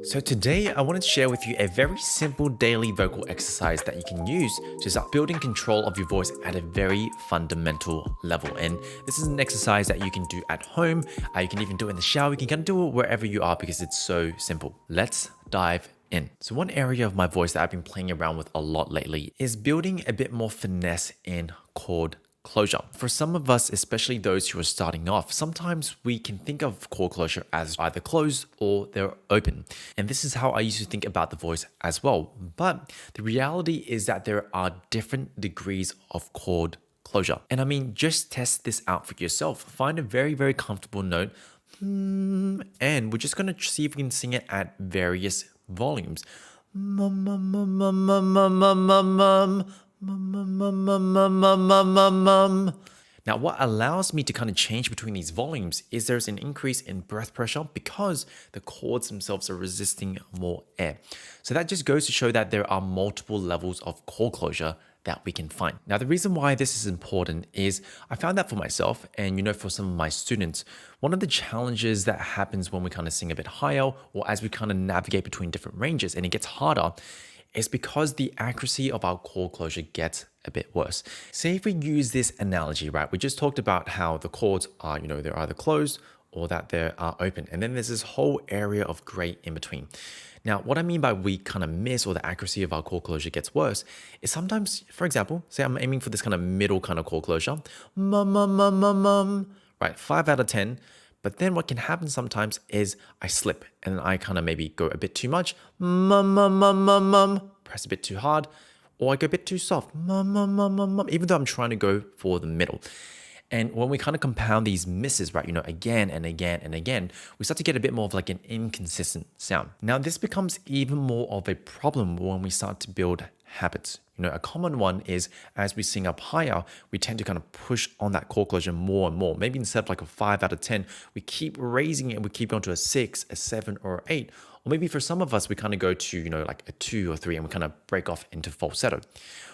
So today I wanted to share with you a very simple daily vocal exercise that you can use to start building control of your voice at a very fundamental level. And this is an exercise that you can do at home. You can even do it in the shower. You can kind of do it wherever you are because it's so simple. Let's dive in. So one area of my voice that I've been playing around with a lot lately is building a bit more finesse in chord closure. For some of us, especially those who are starting off, sometimes we can think of chord closure as either closed or they're open. And this is how I used to think about the voice as well. But the reality is that there are different degrees of chord closure. And I mean, just test this out for yourself. Find a very, very comfortable note. And we're just going to see if we can sing it at various volumes. Mum, mum, mum, mum, mum, mum, mum, mum, mum. Now, what allows me to kind of change between these volumes is there's an increase in breath pressure because the chords themselves are resisting more air. So that just goes to show that there are multiple levels of chord closure that we can find. Now, the reason why this is important is I found that for myself and, for some of my students, one of the challenges that happens when we kind of sing a bit higher or as we kind of navigate between different ranges and it gets harder is because the accuracy of our chord closure gets a bit worse. Say if we use this analogy, right? We just talked about how the chords are, they're either closed or that they are open. And then there's this whole area of gray in between. Now, what I mean by we kind of miss or the accuracy of our chord closure gets worse is sometimes, for example, say I'm aiming for this kind of middle kind of chord closure, mum, mum, mum, mum, mum, right? 5 out of 10. But then what can happen sometimes is I slip and I kind of maybe go a bit too much, mum, mum, mum, mum, mum, press a bit too hard, or I go a bit too soft, mum, mum, mum, mum, mum, even though I'm trying to go for the middle. And when we kind of compound these misses, right, again and again and again, we start to get a bit more of like an inconsistent sound. Now, this becomes even more of a problem when we start to build habits. A common one is as we sing up higher, we tend to kind of push on that chord closure more and more. Maybe instead of like a 5 out of 10, we keep raising it. We keep going to a 6, a 7, or an 8. Or maybe for some of us, we kind of go to, like a 2 or 3 and we kind of break off into falsetto.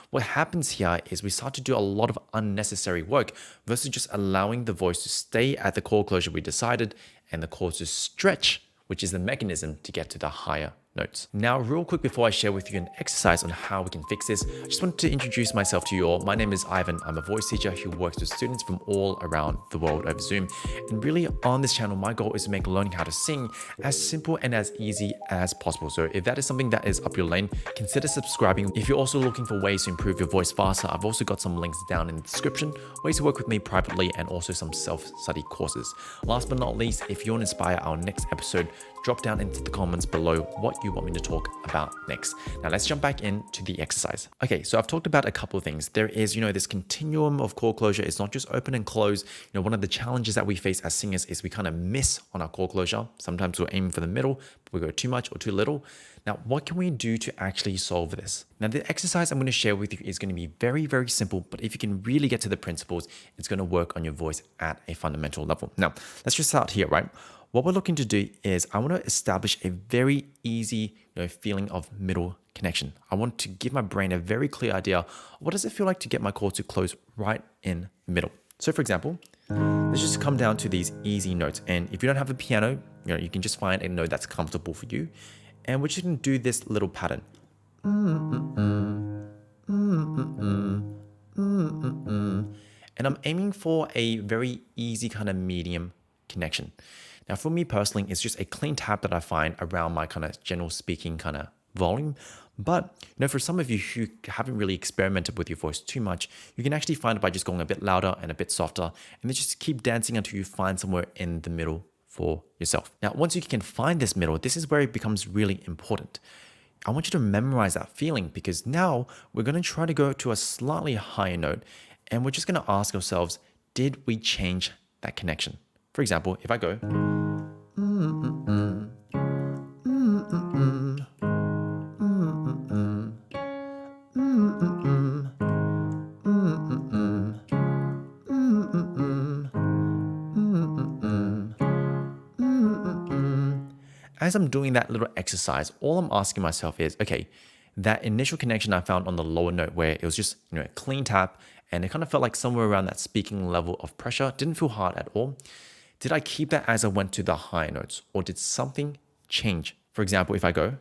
What happens here is we start to do a lot of unnecessary work versus just allowing the voice to stay at the chord closure we decided and the chords to stretch, which is the mechanism to get to the higher notes. Now, real quick before I share with you an exercise on how we can fix this, I just wanted to introduce myself to you all. My name is Ivan. I'm a voice teacher who works with students from all around the world over Zoom. And really on this channel, my goal is to make learning how to sing as simple and as easy as possible. So if that is something that is up your lane, consider subscribing. If you're also looking for ways to improve your voice faster, I've also got some links down in the description, ways to work with me privately and also some self-study courses. Last but not least, if you want to inspire our next episode, drop down into the comments below what you want me to talk about next. Now let's jump back into the exercise. Okay, so I've talked about a couple of things. There is, this continuum of chord closure. It's not just open and close. One of the challenges that we face as singers is we kind of miss on our chord closure. Sometimes we're aiming for the middle, but we go too much or too little. Now, what can we do to actually solve this? Now, the exercise I'm going to share with you is going to be very, very simple, but if you can really get to the principles, it's going to work on your voice at a fundamental level. Now, let's just start here, right? What we're looking to do is I want to establish a very easy feeling of middle connection. I want to give my brain a very clear idea of what does it feel like to get my chords to close right in the middle. So for example, let's just come down to these easy notes. And if you don't have a piano, you can just find a note that's comfortable for you. And we're just going to do this little pattern. And I'm aiming for a very easy kind of medium connection. Now, for me personally, it's just a clean tap that I find around my kind of general speaking kind of volume. But, for some of you who haven't really experimented with your voice too much, you can actually find it by just going a bit louder and a bit softer, and then just keep dancing until you find somewhere in the middle for yourself. Now, once you can find this middle, this is where it becomes really important. I want you to memorize that feeling because now we're going to try to go to a slightly higher note, and we're just going to ask ourselves, did we change that connection? For example, if I go, as I'm doing that little exercise, all I'm asking myself is, okay, that initial connection I found on the lower note where it was just, a clean tap and it kind of felt like somewhere around that speaking level of pressure, didn't feel hard at all. Did I keep that as I went to the higher notes or did something change For example, if I go,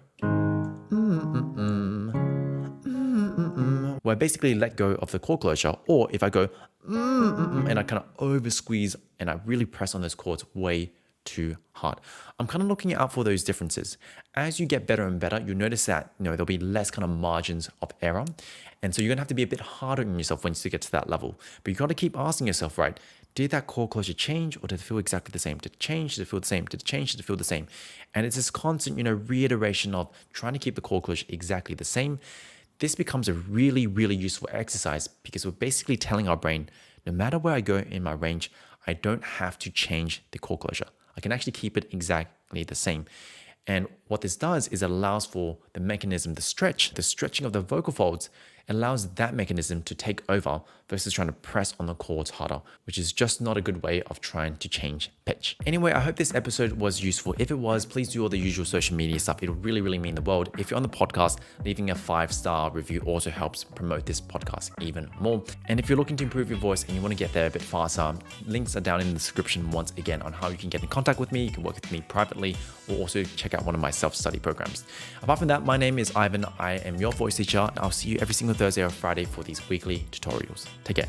where I basically let go of the chord closure, or if I go, and I kind of over squeeze and I really press on those chords way too hard. I'm kind of looking out for those differences. As you get better and better, you'll notice that there'll be less kind of margins of error. And so you're gonna have to be a bit harder on yourself once you get to that level. But you gotta keep asking yourself, right, did that chord closure change or did it feel exactly the same? Did it change? Did it feel the same? Did it change? Did it feel the same? And it's this constant, reiteration of trying to keep the chord closure exactly the same. This becomes a really, really useful exercise because we're basically telling our brain, no matter where I go in my range, I don't have to change the chord closure. I can actually keep it exactly the same. And what this does is it allows for the mechanism, the stretching of the vocal folds allows that mechanism to take over versus trying to press on the chords harder, which is just not a good way of trying to change pitch. Anyway, I hope this episode was useful. If it was, please do all the usual social media stuff. It'll really, really mean the world. If you're on the podcast, leaving a 5-star review also helps promote this podcast even more. And if you're looking to improve your voice and you want to get there a bit faster, links are down in the description once again on how you can get in contact with me. You can work with me privately or also check out one of my self-study programs. Apart from that, my name is Ivan. I am your voice teacher. I'll see you every single Thursday or Friday for these weekly tutorials. Take care.